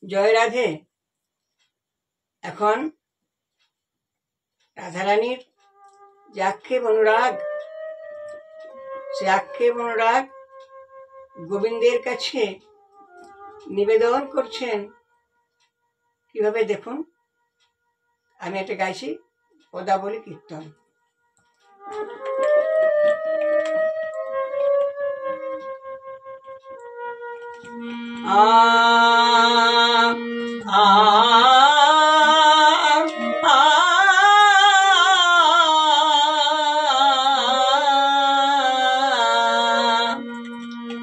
জয় রাধে। এখন রাধারানীর যে আক্ষেপ অনুরাগ, সে আক্ষেপ অনুরাগ গোবিন্দের কাছে নিবেদন করছেন। কিভাবে দেখুন, আমি এটা গাইছি পদাবলী কীর্তন। আ আ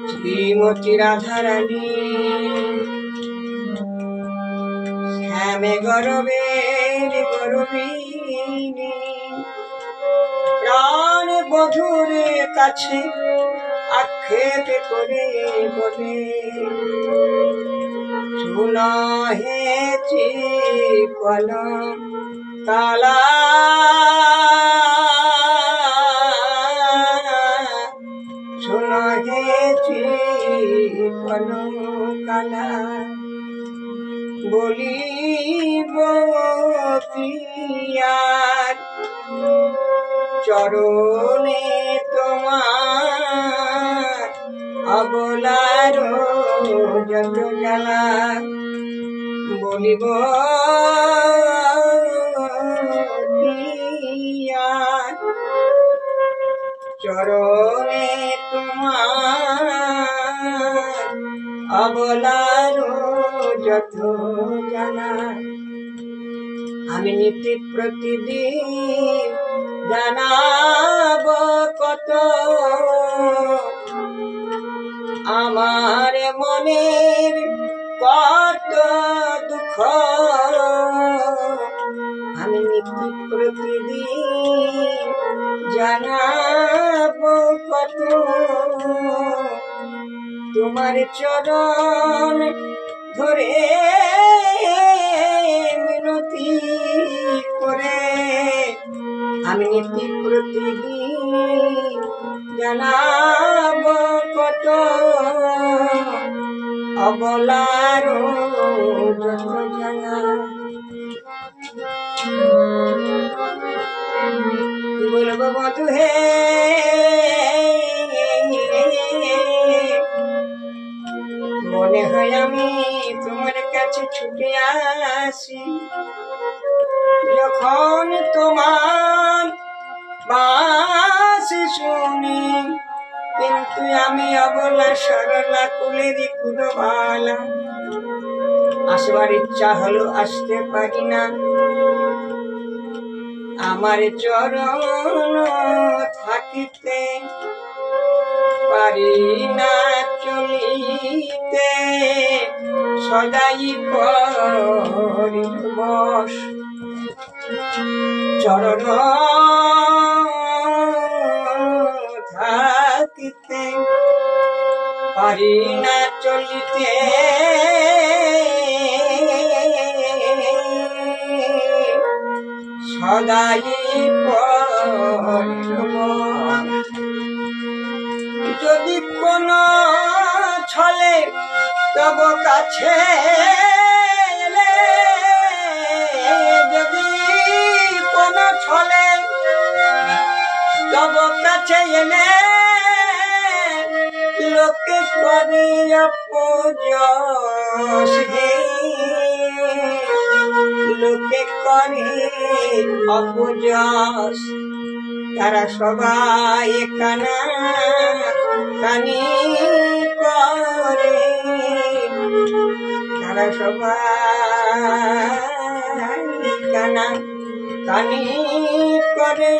শ্রীমতী রাধারানী শ্যামে গরবের গরবিনী, প্রাণ বধূর কাছে আক্ষেপ করে বলে, শুনো হে কলম কালা, শুনো হে কলম কালা, বলিব প্রিয়ার চরণে তোমার অবলার যত জ্বালা, বলিব প্রিয়ার চরণে তোমার অবলার যত জ্বালা। আমি নিত্য প্রতিদিন জানাব কত আমার মনের কত দুঃখ, আমি নিত্য প্রতিদিন জানাব কত তোমার চরণ ধরে মিনতি করে, আমি নিত্য প্রতিদিন জানাব কত অবলার যত জ্বালা। বলব বধূ হে মনে হয় আমি তোমার কাছে ছুটে আসি, যখন তোমার বাঁশি শুনি, কিন্তু আমি অবলা সরলা কুলেরই কুলবালা, আসবার ইচ্ছা হলো আসতে পারি না, আমার চরণ থাকিতে পারি না চলিতে, সদাই করি বশ চরণ থাকিতে পারি না চলিতে, সদাই যদি কোন ছলে তব কাছে এলে, যদি কোন ছলে তব কাছে এলে, লোকে করি অপযশ হে, লোকে করে অপযশ, তারা সবাই কানা কানি করে, তারা সবাই কানা কানি করে,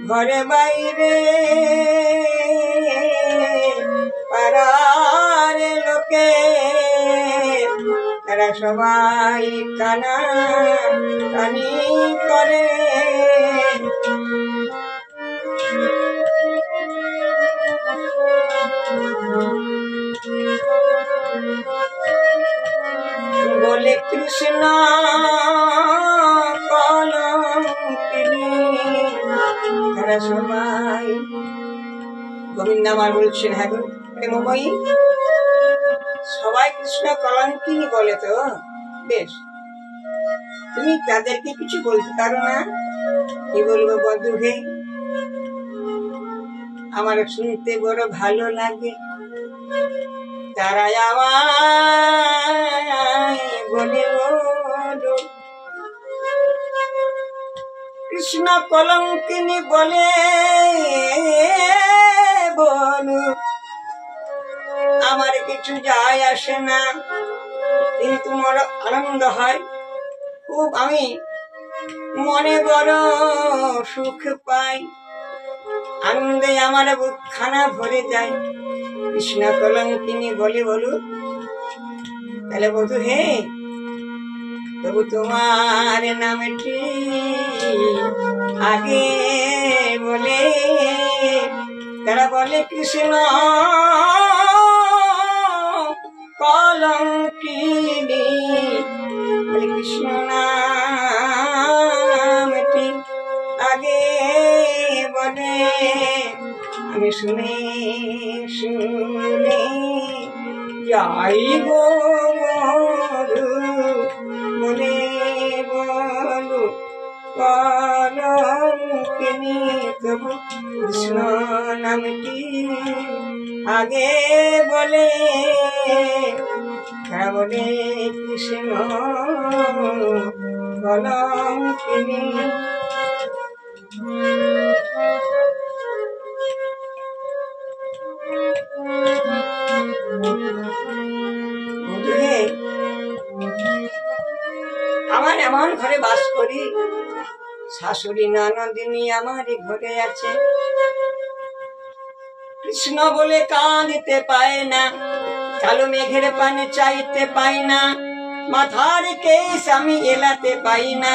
ঘরে বাইরে পাড়ার লোকে, তারা সবাই কানা কানি করে। বলে কৃষ্ণ কলঙ্কিনী, তারা সবাই গোবিন্দ আমার বলছেন, হ্যাঁ প্রেমময়ী সবাই কৃষ্ণ কলঙ্কিনী বলে তো, বেশ, তুমি তাদেরকে কিছু বলতে পারো না? কি বলবো বধূ হে, আমার শুনতে বড় ভালো লাগে, তারা আমায় বলে বলো কৃষ্ণ কলঙ্কিনী বলে বলো, আমার কিছু যায় আসে না, কিন্তু মোর আনন্দ হয় খুব, আমি মনে বড় সুখ পাই, আনন্দে আমার বুকখানা ভরে যায়। কৃষ্ণ কলঙ্কিনী বলে বলু, তাহলে বধূ হে, তবু তোমার নামটি আগে বলে, তারা বলে কৃষ্ণ কলঙ্কিনী, বলে কৃষ্ণ নামটি আগে বলে, আমি শুনে শুনে যাই গো মরু, বলে বলু কলঙ্কিনী, তবু কৃষ্ণ নামটি আগে বলে, তারা বলে কৃষ্ণ কলঙ্কিনী। আমার এমন ঘরে বাস করি, শাশুড়ি ননদিনী আমার ঘরে আছে, কৃষ্ণ বলে কাঁদিতে পায় না, কালো মেঘের পানে চাইতে পাই না, মাথার কেশ আমি এলাতে পাই না,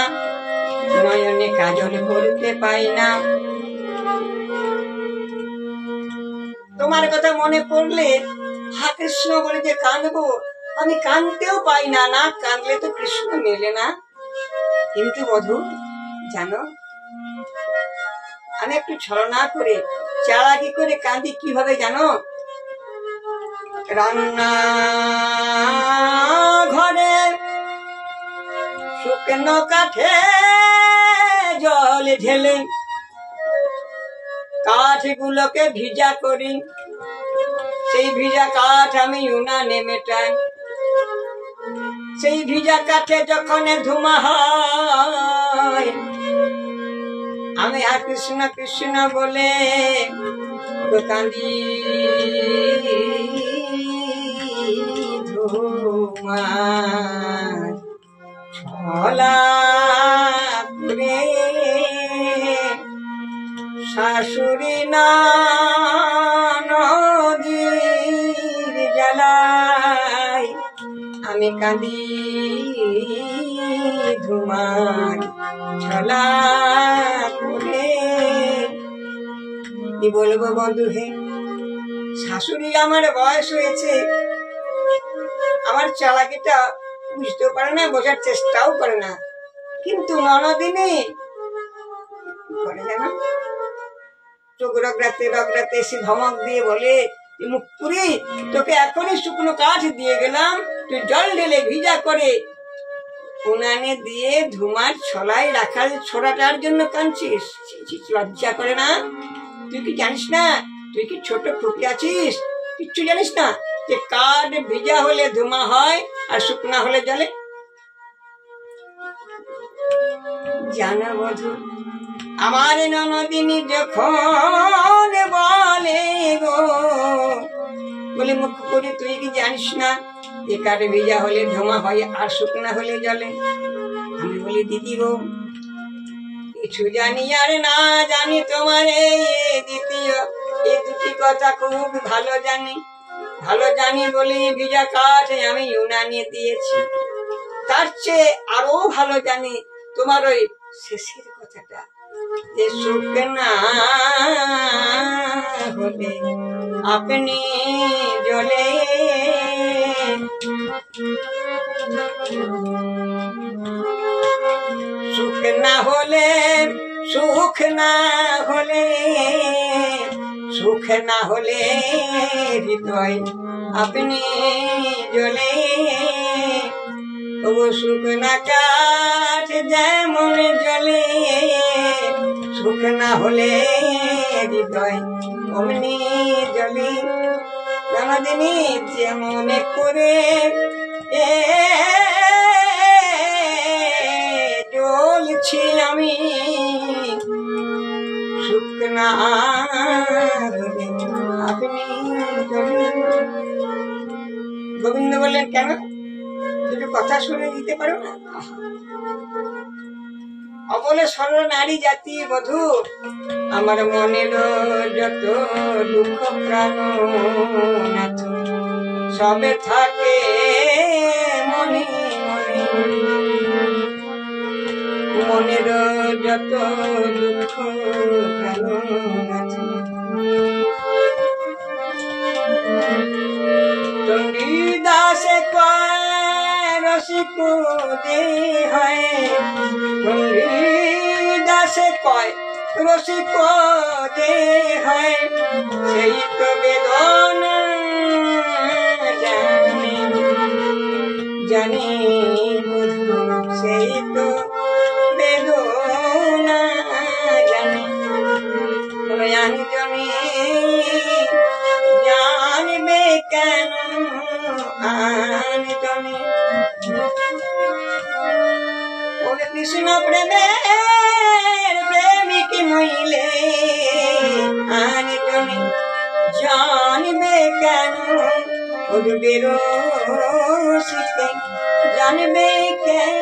নয়নে কাজল করতে পাই না, তোমার কথা মনে পড়লে হা কৃষ্ণ বলে যে কাঁদবো, আমি কাঁদতেও পাই না, না কাঁদলে তো কৃষ্ণ মেলে না। কিন্তু বধূ জানো, আমি একটু ছলনা করে চালাকি করে কাঁদি কিভাবে জানো? রান্না ঘরে শুকনো কাঠে জল ঢেলে কাঠগুলোকে ভিজা করি, সেই ভিজা কাঠ আমি উনানে মেটাই, সেই ভিজা কাঠে যখন ধুমা হয়, আমি আর কৃষ্ণ কৃষ্ণ বলে কাঁদি, ধুমা ছলা করে শাশুড়ি নদীর জ্বালাই, আমি কাঁদি ধুমার ছলা করে। কি বলবো বন্ধু হে, শাশুড়ি আমার বয়স হয়েছে, আমার চালাকিটা বুঝতেও পারে না, বোঝার চেষ্টাও করে না, কিন্তু ননদিনী করে জানো, চোখ রগড়াতে রগড়াতে এসে ধমক দিয়ে বলে, মুখ পুরি তোকে এখনই শুকনো কাঠ দিয়ে গেলাম, তুই জল ঢেলে ভিজা করে উনানে দিয়ে ধুমার ছলায় রাখার ছোড়াটার জন্য কাঁদছিস, লজ্জা করে না? তুই কি জানিস না, তুই কি ছোট খুকি আছিস, কিচ্ছু জানিস না যে কাঠ ভিজা হলে ধুমা হয় আর শুকনা হলে জলে? জানা বধূ, আমার ননদিনী যখন বলে গো, বলে মুখ করে তুই কি জানিস না যে কাঠ ভিজা হলে ধোঁয়া হয় আর শুকনা হলে জলে? আমি বলি দিদি গো, কিছু জানি আর না জানি, তোমার এই দ্বিতীয় এই দুটি কথা খুব ভালো জানি, ভালো জানি বলি ভিজা কাঠ আমি উনানে দিয়েছি, তার চেয়ে আরো ভালো জানি তোমার ওই শেষের কথাটা, যে শুকনা হলে আপনি জলে, সুখ না হলে সুখ না হলে সুখ না হলে হৃদয় আপনি জলে ও শুকনা কাঠ যেমন জলে শুকনা হলে হৃদয় অমনি জলে জনদিনী যেমন করে জ্বলছি আমি শুকনা আপনি গোবিন্দ বললেন কেন দুটো কথা শুনে দিতে পারো না অবলে সরল নারী জাতি বধূ আমার মনের যত দুঃখ প্রাণ সবে থাকে মনে মনে মনের যত দুঃখ প্রাণ চণ্ডীদাসে কয় রসিক যে হয় চণ্ডীদাসে কয় রসিক যে হয় সেই তো বেদনা জানি জানি সেই তো বেদনা জানি জানি জানবে কেন আনজনে ওরে কৃষ্ণ প্রেমের প্রেমিক মইলে আনজনে জানবে কেন উঠবে রসিক জানবে কেন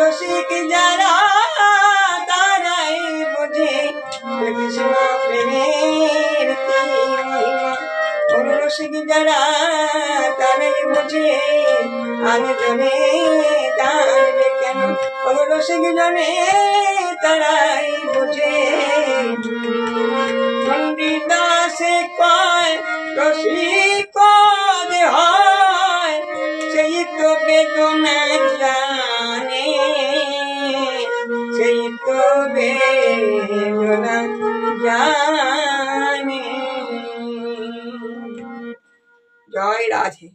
রসিক যারা তারাই বোঝে কৃষ্ণ প্রেমের রসিক যারা তারাই বোঝে আনজনে জানবে কেন রসিক জনে তারাই বোঝে চণ্ডীদাসে কয় রসিক হয় সেই তো বেদনা জানে সেই তো বেদনা জানে। জয় রাধে।